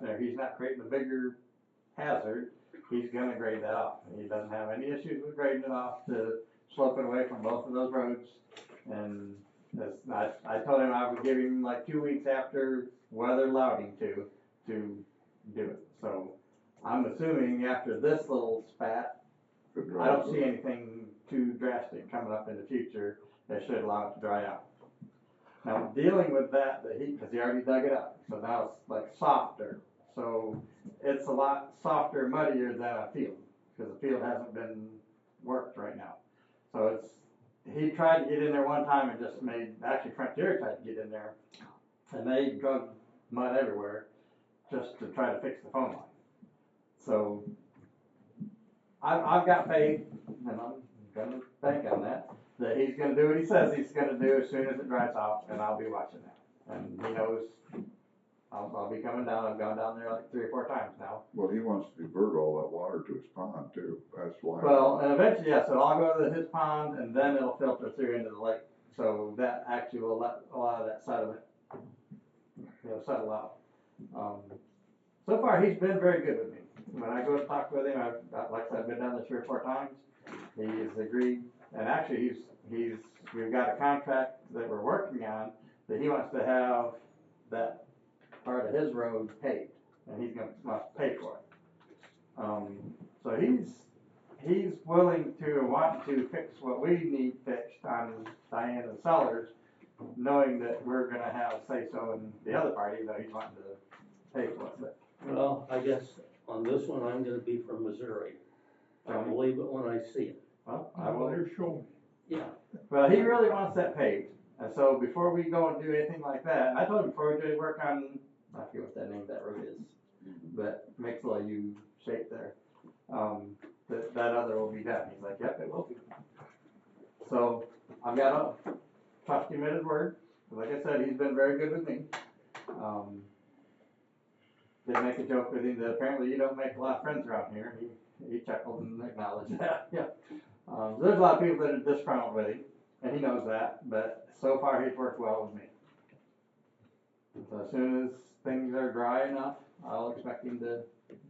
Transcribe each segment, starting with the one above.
or he's not creating a bigger hazard, he's gonna grade that off. And he doesn't have any issues with grading it off to slope it away from both of those roads. And I told him I would give him like 2 weeks after weather allowed him to do it. So I'm assuming after this little spat, I don't see anything too drastic coming up in the future that should allow it to dry out. Now dealing with that, the heat, because he already dug it up, so now it's like softer. So it's a lot softer, muddier than a field, because the field hasn't been worked right now. So he tried to get in there one time and just actually Frontier tried to get in there, and they drug mud everywhere just to try to fix the phone line. So I've got faith, and I'm going to bank on that he's going to do what he says he's going to do as soon as it dries out, and I'll be watching that. And he knows I'll be coming down. I've gone down there like 3 or 4 times now. Well, he wants to divert all that water to his pond too. That's why. Well, and eventually, yeah, so I'll go to his pond, and then it'll filter through into the lake. So that actually will let a lot of that sediment, settle out. So far, he's been very good with me. When I go to talk with him, like I said, I've been down there 3 or 4 times. He's agreed, and actually, we've got a contract that we're working on that he wants to have that part of his road paved, and he's going to pay for it. So he's willing to want to fix what we need fixed on Diane and Sellers, knowing that we're going to have say-so in the other party, though he's wanting to pay for it. But, well, I guess on this one, I'm going to be from Missouri. I'll believe it when I see it. Well, I will. Show me. Yeah. Well, he really wants that paved, and so before we go and do anything like that, and I told him before we do work on, I forget what that name of that road is, but makes a little U shape there. That other will be done. He's like, yep, it will be. So I've got to trust him at his word. Like I said, he's been very good with me. They make a joke with him that apparently you don't make a lot of friends around here. He chuckled and acknowledged that. Yeah. There's a lot of people that are disgruntled with him, and he knows that. But so far, he's worked well with me. So as soon as things are dry enough, I'll expect him to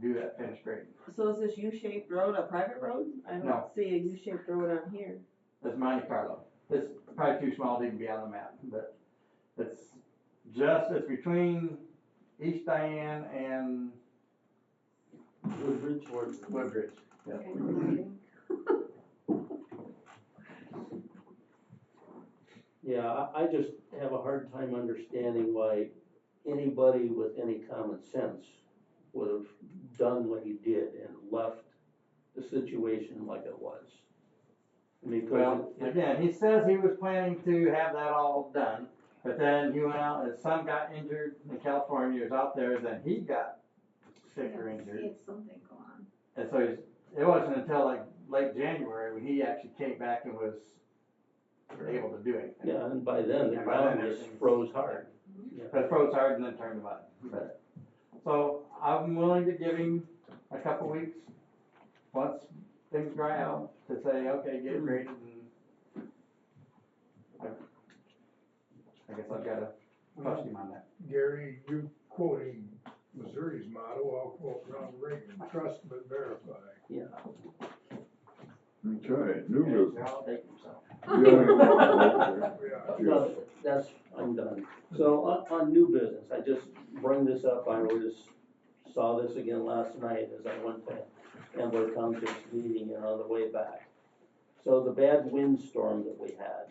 do that finish grading. So is this U-shaped road a private road? I don't see a U-shaped road on here. It's Monte Carlo. It's probably too small to even be on the map, but it's between East Diane and Woodbridge or Woodbridge. Yeah. Okay. Yeah, I just have a hard time understanding why anybody with any common sense would have done what he did and left the situation like it was. Because Well, again, he says he was planning to have that all done, but then he went out, his son got injured in California, he was out there, then he got sick or injured. He had something go on. And so it wasn't until like late January when he actually came back and was able to do anything. yeah, and by then the And by then ground just everything's- froze hard. Yeah. But it froze hard and then turned to mud. But, so I'm willing to give him a couple weeks once things dry out to say, okay, get it graded, and I guess I've got to trust him on that. Gary, you quoting Missouri's motto, I'll quote Ronald Reagan, trust but verify. Yeah. Okay, new business. Yeah, I'll take himself. Yeah. No, I'm done. So on new business, I just bring this up, saw this again last night as I went to Ambler Township's meeting and on the way back. So the bad windstorm that we had,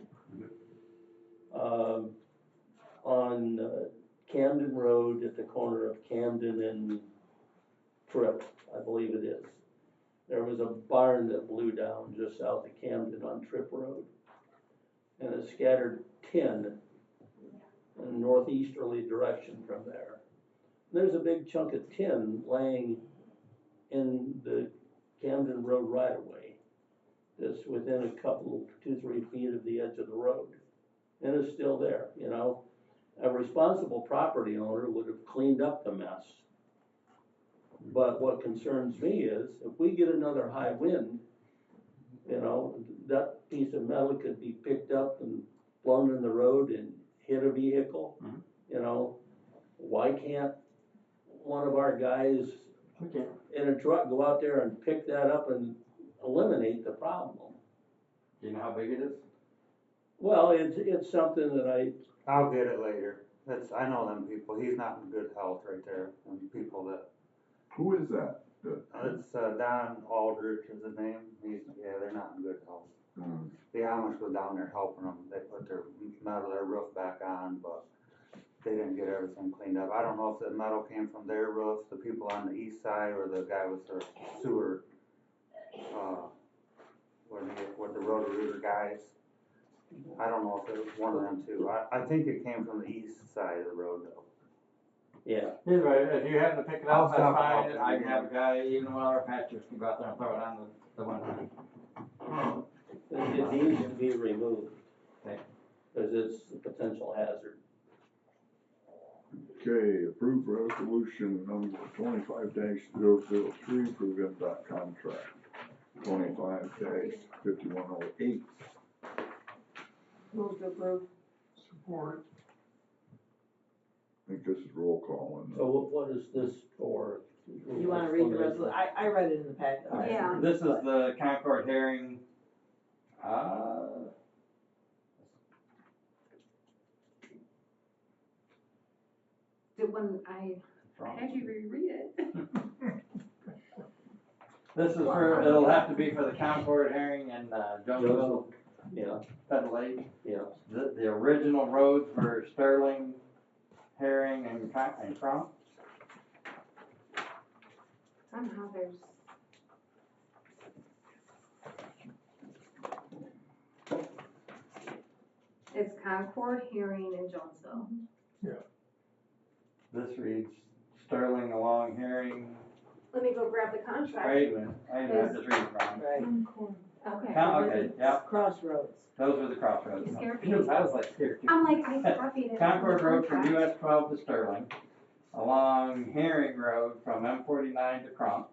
on Camden Road at the corner of Camden and Tripp, I believe it is. There was a barn that blew down just south of Camden on Tripp Road. And it scattered tin in a northeasterly direction from there. There's a big chunk of tin laying in the Camden Road right of way. That's within a couple, 2-3 feet of the edge of the road. And it's still there, you know. A responsible property owner would have cleaned up the mess. But what concerns me is if we get another high wind, you know, that piece of metal could be picked up and blown in the road and hit a vehicle. Mhm. You know, why one of our guys Okay. in a truck go out there and pick that up and eliminate the problem. Do you know how big it is? Well, it's something that I'll get it later. I know them people. He's not in good health right there. And people that, Who is that? it's, Don Aldrich is his name. They're not in good health. The Amish was down there helping them. They put their roof back on, but they didn't get everything cleaned up. I don't know if the metal came from their roof, the people on the east side, or the guy with the sewer, with the roto-rooter guys. I don't know if it was one of them two. I think it came from the east side of the road though. yeah. Either way, if you happen to pick it up, I'll that's stop fine, off. I can have a guy, even one of our patchers can go out there and throw it on the one hand. It needs to be removed. Okay. Cause it's a potential hazard. Okay, approved resolution number 25-003, approve MDOT contract 25-5108. Move to approve. Support. I think this is roll call and So what is this for? You wanna read the resolution? I read it in the packet. Okay. Yeah. This is the Concord hearing, When I had you reread it. this is for, it'll have to be for the Concord hearing in, Jonesville, Yeah, Federal Lake. yeah. The original roads were Sterling, Herring, and Crump. Somehow there's. It's Concord, Herring, and Jonesville. This reads Sterling along Herring. Let me go grab the contract. Wait a minute, I just read it wrong. Right. Okay. Okay, yeah, Crossroads. those were the crossroads. You scared me. I was like scared too. I'm like, I copied it. Concord Road from US 12 to Sterling, along Herring Road from M49 to Crump,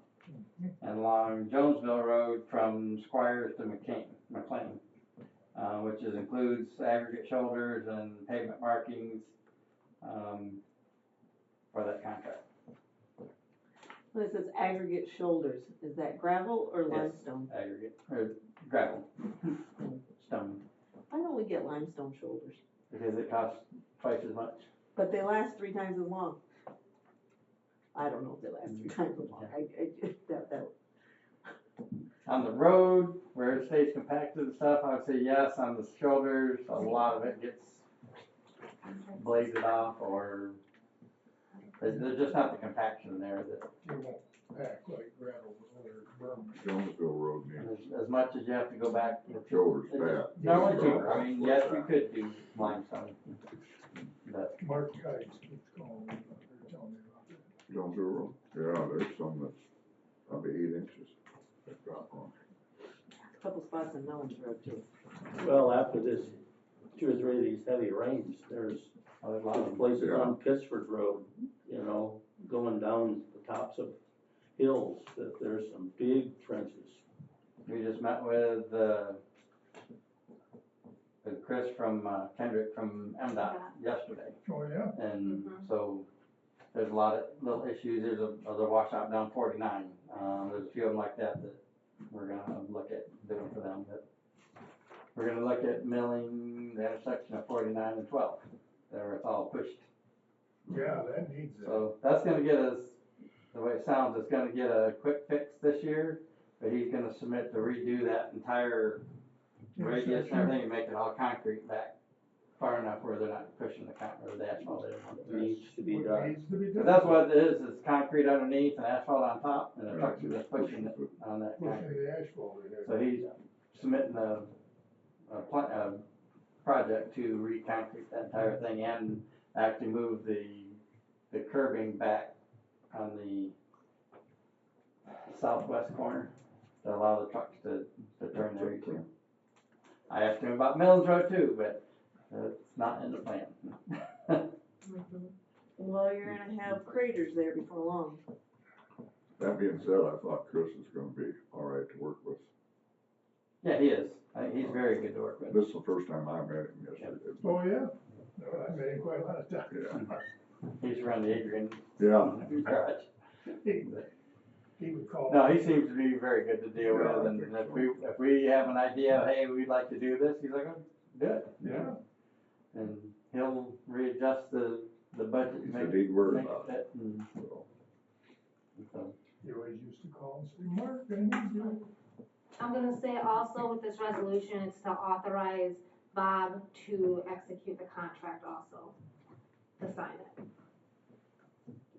and along Jonesville Road from Squires to McLean, which includes aggregate shoulders and pavement markings for that contract. When it says aggregate shoulders, is that gravel or Yes. limestone? Aggregate, or gravel, stone, Why don't we get limestone shoulders? because it costs twice as much. But they last 3 times as long. I don't know if they last 3 times as long. That. On the road, where it stays compacted and stuff, I would say yes. On the shoulders, a lot of it gets bladed off, or there's just not the compaction there that, You won't pack like gravel or berm. Jonesville Road needs as much as you have to go back. shoulders It's bad. no one cheaper. I mean, yes, we could do limestone, but Mark Kites keeps calling me, they're telling me about that. Jonesville Road, yeah, there's some that's probably 8 inches. They've got one. A couple spots in Mellon's Road too. Well, after this, 2 or 3 of these heavy rains, there's a lot of places on Pittsford Road, you know, going down the tops of hills, that there's some big trenches. We just met with Chris from Kendrick from MDOT yesterday, Oh, yeah? and so there's a lot of little issues. There's other washout down 49. There's a few of them like that we're gonna look at doing for them. But we're gonna look at milling the intersection of 49 and 12. There, it's all pushed. Yeah, that needs it. So that's gonna get us, the way it sounds, it's gonna get a quick fix this year, but he's gonna submit to redo that entire radius and everything and make it all concrete back far enough where they're not pushing the asphalt in. Needs to be What done. needs to be But done. that's what it is concrete underneath and asphalt on top, and the trucks are just pushing it on that Pushing concrete. the asphalt in there. So he's submitting a project to re-concrete that entire thing and actually move the curbing back on the southwest corner to allow the trucks to turn there too. I asked him about Mills Road too, but it's not in the plan. Well, you're gonna have craters there before long. That being said, I thought Chris is gonna be all right to work with. Yeah, he is. He's very good to work with. This is the first time I met him yesterday. Oh, yeah? No, I met him quite a lot of times. Yeah. He's run the Adrian Yeah, garage. He would call. No, he seems to be very good to deal Yeah, with, I and think if we have an idea, hey, we'd like to do this, he's like, oh, do it. Yeah. And he'll readjust the budget, he make said he'd worry make about it it. fit, and So, so. He always used to call and say, Mark, I need you. I'm gonna say also with this resolution, it's to authorize Bob to execute the contract also, to sign it.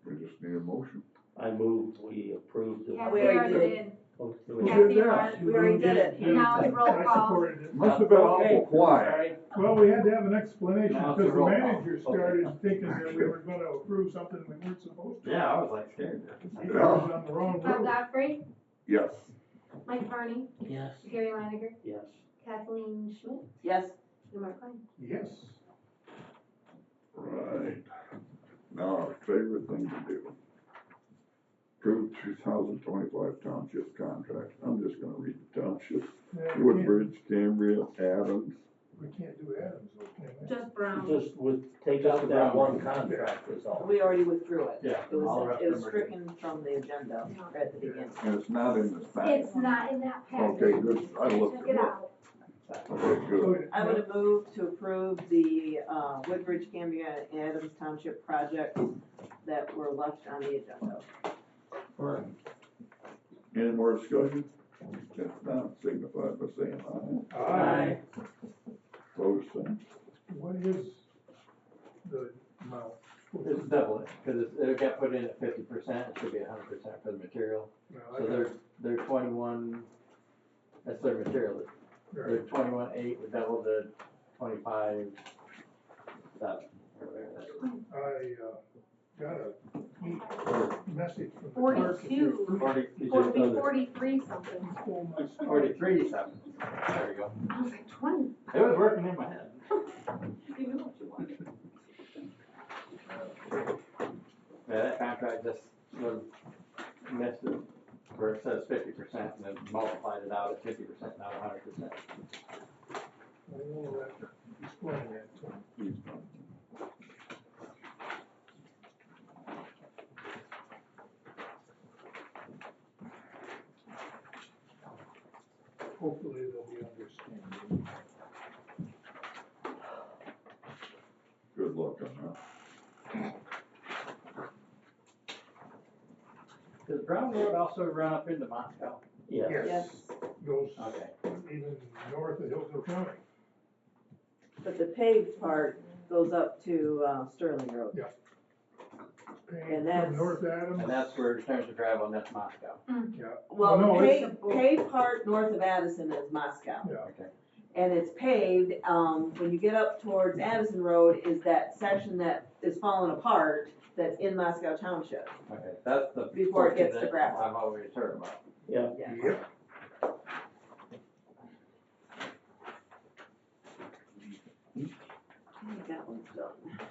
we just need a motion. I moved, we approved the. Kathy We already already did. did. Oh, do Who we- Kathy did that? Mark. We already did it. Now it's roll I call. supported it. Must have been awful quiet. Sorry. Well, we had to have an explanation Now it's a because the roll call. manager started thinking that we were gonna approve something we weren't supposed to. Yeah, I was like scared. He was on the wrong Bob road. Godfrey, Yes. Mike Varney, Yes, Gary Leiniger, yes. Kathleen Schmidt, Yes, and Mark Klein. Yes. Right. Now, our favorite thing to do. Approve 2025 township contract. I'm just gonna read the township. Yeah, we Woodbridge, Cambria, Adams. can't do Adams, though, can we? Just Brown. Just take Just out the that brown one one. contract is all. we already withdrew it. Yeah, It all the was, rest it of was them are good. stricken from the agenda at the beginning. And it's not in this packet. It's not in that package. Okay, good. I looked Took it it up. out. Okay, good. I would have moved to approve the, Woodbridge, Cambria, and Adams Township projects that were left on the agenda. Any more discussion? If not, signify by saying aye. Aye. Opposed, same. What is the amount? It's double it, cause it got put in at 50%, it should be 100% for the material. No, So they're 21, that's their material, they're 21.8, we doubled the 25, that, I, got a neat message from the clerk. 42. 40, you just Forty, done the 43 something. Stole my stuff. 43 something, there you go. I was like 20. It was working in my head. You knew what you wanted. Yeah, that contract just was missed it, where it says 50% and then multiplied it out at 50%, not 100%. I will explain that to him. Hopefully they'll be understanding. Good luck on that. Does Brown Road also run up into Moscow? Yes. Yes, Goes Okay. even north of Hillsdale County. but the paved part goes up to, Sterling Road. Paying And that's- from North Adams. And that's where it turns to gravel and that's Moscow. Yeah. Well, no, the it's- paved part north of Addison is Moscow. Yeah. Okay. And it's paved, when you get up towards Addison Road is that section that is falling apart, that's in Moscow Township. Okay, that's the Before it portion gets to that gravel. I've always heard about. Yeah, Yeah. Yep. I think that one's done.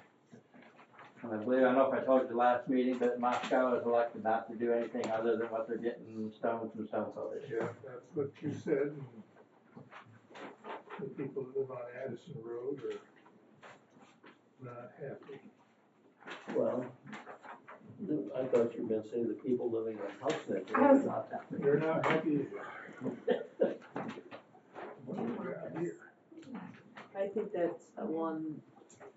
And I believe, I don't know if I told you last meeting, but Moscow is elected not to do anything other than what they're getting stone from stone coaters. Yeah, that's what you said, and the people that live on Addison Road are not happy. well, I thought you were gonna say the people living in house next I door was- are not that. They're not happy either. What do we got here? I think that's the one,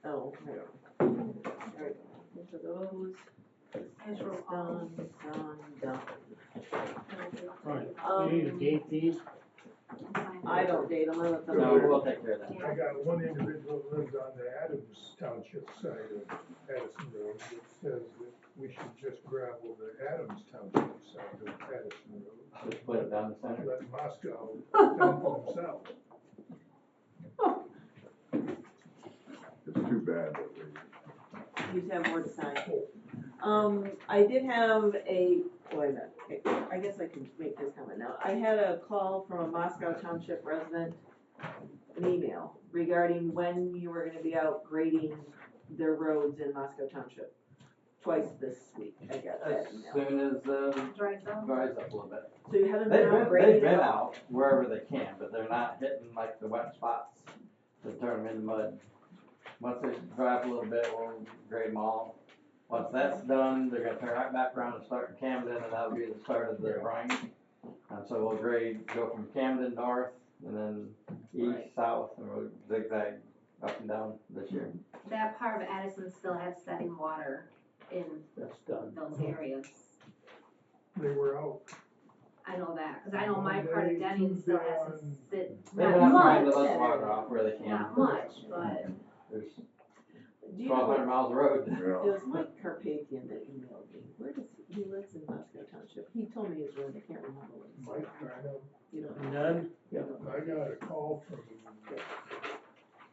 oh, there we go. There we go. Look at those, As roll call. done. Right. You need to date these? I don't date them, I let them. No, we'll take care of that. I got one individual that lives on the Adams Township side of Addison Road that says that we should just gravel the Adams Township side of Addison Road. Just put it down the center. Let Moscow down for themselves. It's too bad that we, You have more to sign. I did have a, wait a minute, okay, I guess I can make this comment now. I had a call from a Moscow Township resident, an email regarding when you were gonna be out grading their roads in Moscow Township. Twice this week, I got As that email. soon as, Dry zone. dries up a little bit. So you haven't They've been out been grading at all? out wherever they can, but they're not hitting like the wet spots to turn them into mud. Once they dry up a little bit, we'll grade them all. Once that's done, they're gonna turn right back around and start in Camden, and that'll be the start of the grind. And so we'll go from Camden north, and then east, south, and we'll zigzag up and down this year. That part of Addison still has setting water in That's done. those areas. They were out. I know that, cause I know my part of Monday, Denny still Tuesday has to on- sit, They've not been trying to much, let the water off where they can. not much, but There's Do you know 1,200 what, miles of road. it Yeah, was Mike Carpathian that emailed me, where does, he lives in Moscow Township, he told me his road, I can't remember what he Mike, said. I know, You don't know. None? I got a call from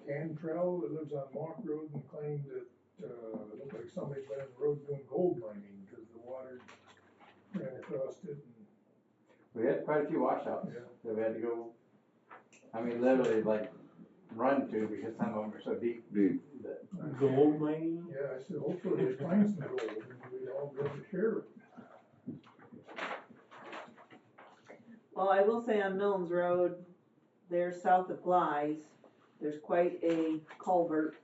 Cantrell that lives on Mock Road and claimed that, it looked like somebody's been on the road doing gold mining, cause the water ran across it and, We had quite a few washouts Yeah. that we had to go, I mean, literally like run to because some of them are so deep deep. that Gold mining? yeah, I said, hopefully they find some gold and we'd all be able to share it. Well, I will say on Mills Road, there south of Bly's, there's quite a culvert,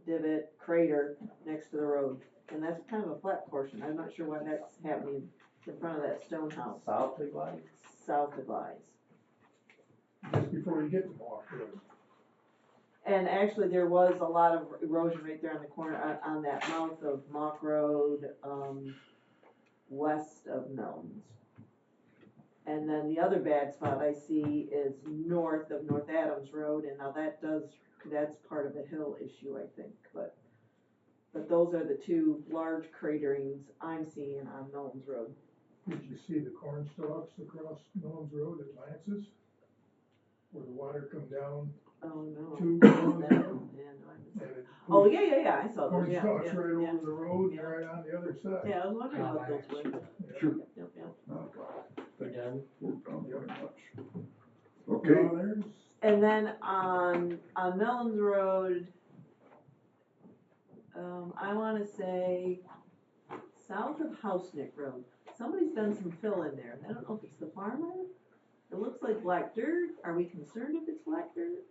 divot, crater next to the road. And that's kind of a flat portion, I'm not sure why that's happening in front of that stone house, south of Glide. south of Bly's. Just before you get to Mock Road. And actually, there was a lot of erosion right there on the corner, on that mouth of Mock Road, west of Milnes. And then the other bad spot I see is north of North Adams Road, and now that's part of a hill issue, I think, but those are the two large craterings I'm seeing on Milnes Road. Did you see the corn stalks across Nolan's Road at Lance's? Where the water come down Oh, no. to Yeah, Nolan's no, Road? I And missed- it Oh, yeah, I saw those, corn yeah, stalks yeah, right yeah. over the road and right on the other side. Yeah, I was wondering what those were. Sure. Yep. We're done. We're done very much. Well, Okay, there's, And then on Mellons Road, I wanna say south of Housenick Road, somebody's done some fill in there, I don't know if it's the farmer. It looks like black dirt, are we concerned if it's black dirt?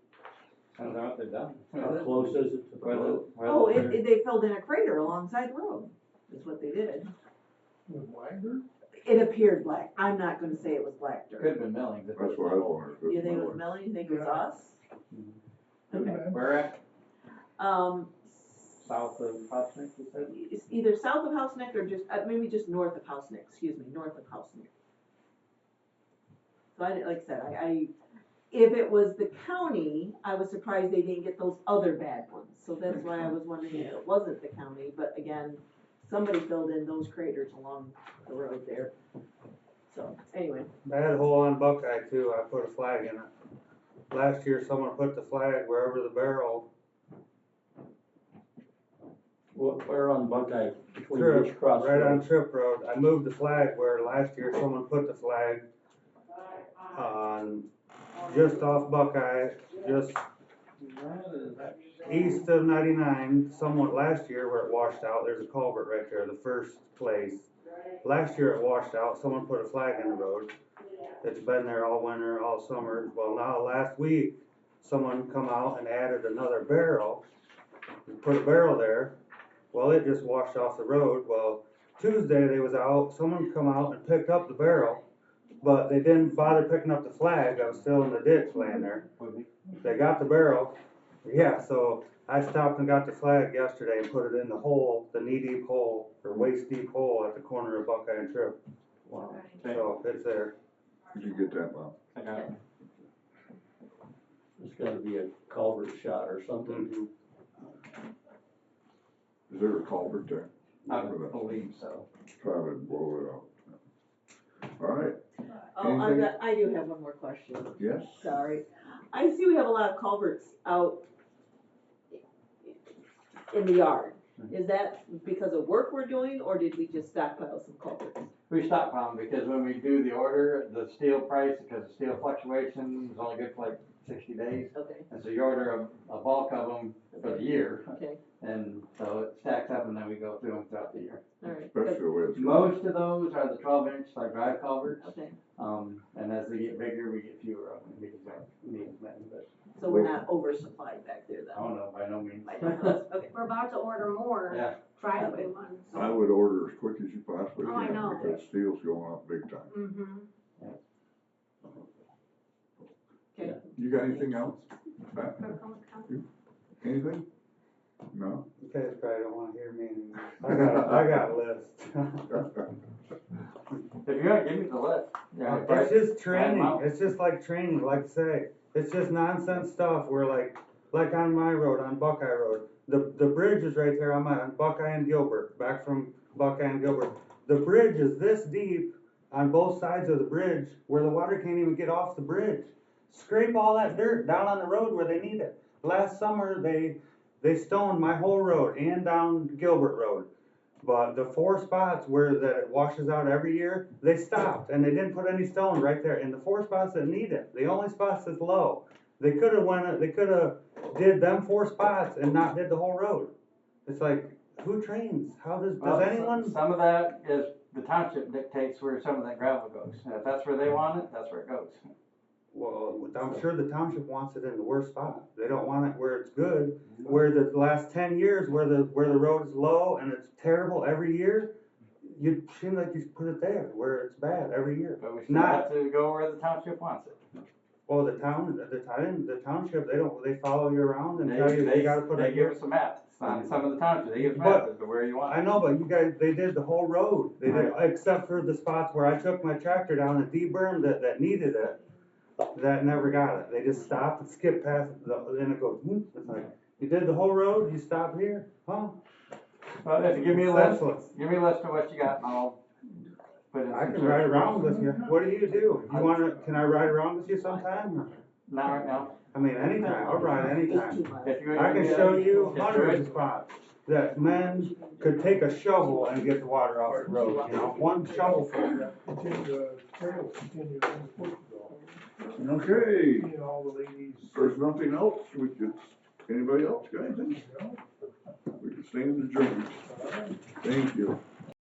I don't know what they've done. How close is it to the road? Oh, they filled in a crater alongside the road, is what they did. with Wagner, It appeared black, I'm not gonna say it was black Could dirt. have been Millings. if it that's was what I was local. wondering. if You it's think it was Miller's. Melanie, you think it was Yeah. us? Could've Okay. been. Where at? Um, South of Housenick, you said? It's either south of Housenick or just, maybe just north of Housenick, excuse me, north of Housenick. So like I said, if it was the county, I was surprised they didn't get those other bad ones. So that's why I was wondering if it wasn't the county, but again, somebody filled in those craters along the road there. So, anyway, bad hole on Buckeye too, I put a flag in it. Last year, someone put the flag wherever the barrel, Where on Buckeye, between Trip, which crossroads? right on Trip Road, I moved the flag where last year someone put the flag on, just off Buckeye, just east of 99, somewhat last year where it washed out, there's a culvert right there, the first place. Last year it washed out, someone put a flag in the road. It's been there all winter, all summer. Well, now last week, someone come out and added another barrel, and put a barrel there. Well, it just washed off the road. Well, Tuesday they was out, someone come out and picked up the barrel, but they didn't bother picking up the flag, that was still in the ditch laying there. They got the barrel, yeah, so I stopped and got the flag yesterday and put it in the hole, the knee-deep hole, or waist-deep hole at the corner of Buckeye and Trip. Wow. So, it's there. Did you get that, Bob? I got it. It's gotta be a culvert shot or something. Is there a culvert there? I believe so. Try to blow it out. All right, oh, Anything? I do have one more question. yes? Sorry. I see we have a lot of culverts out in the yard. Is that because of work we're doing, or did we just stockpile some culverts? We stockpile them because when we do the order, the steel price, because the steel fluctuation is only good for like 60 days. Okay, And so you order a bulk of them for the year, okay, and so it stacks up and then we go through them throughout the year. all right. Especially the way it's. Most of those are the 12-inch like drive culverts, Okay, and as they get bigger, we get fewer of them because we don't need as many, but So we're not oversupplied back there then? Oh, no, by no means. By no means. Okay, We're about to order more Yeah. driveway ones. I would order as quick as you possibly Oh, I can, know. because steel's going up big time. Mm-hmm. okay. You got anything else? Pat? Anything? No? You guys probably don't wanna hear me anymore. I got a list. If you're gonna give me the list, yeah. It's just Right training, now. it's just like training, like I say, it's just nonsense stuff, where like on my road, on Buckeye Road, the bridge is right there on Buckeye and Gilbert, back from Buckeye and Gilbert. The bridge is this deep on both sides of the bridge, where the water can't even get off the bridge. Scrape all that dirt down on the road where they need it. Last summer, they stoned my whole road and down Gilbert Road. But the 4 spots where that it washes out every year, they stopped and they didn't put any stone right there. And the 4 spots that need it, the only spots that's low, they could have did them 4 spots and not did the whole road. It's like, who trains? How does Well, anyone? Some of that is, the township dictates where some of that gravel goes. And if that's where they want it, that's where it goes. Well, I'm sure the township wants it in the worst spot. They don't want it where it's good, where the last 10 years, where the road is low and it's terrible every year. You seem like you put it there where it's bad every year. But we still Not- have to go where the township wants it. Well, the township, they follow you around and tell you They you gotta put they it give here. us a map. It's not some of the townships, they give us a But- map as to where you want I it. know, but you guys, they did the whole road. They did, Right. except for the spots where I took my tractor down and de-bermed that needed it. That never got it. They just stopped and skipped past it, and it goes, whoop. It's like, you did the whole road, you stop here, huh? Well, if you give me a list, Senseless. give me a list of what you got and I'll put in I some can ride search. around with you. What do? You can I ride around with you sometime? Not right now. I mean, anytime, I'll ride anytime. 18 miles. If you would I give can me a- show you if you hundreds of would- spots that men could take a shovel and get the water off the road, you know, one shovelful. Continue, trails continue as it's supposed to go. Okay, Seeing all the ladies, if there's nothing else, anybody else got anything? you know, We can stand adjourned. all right. Thank you.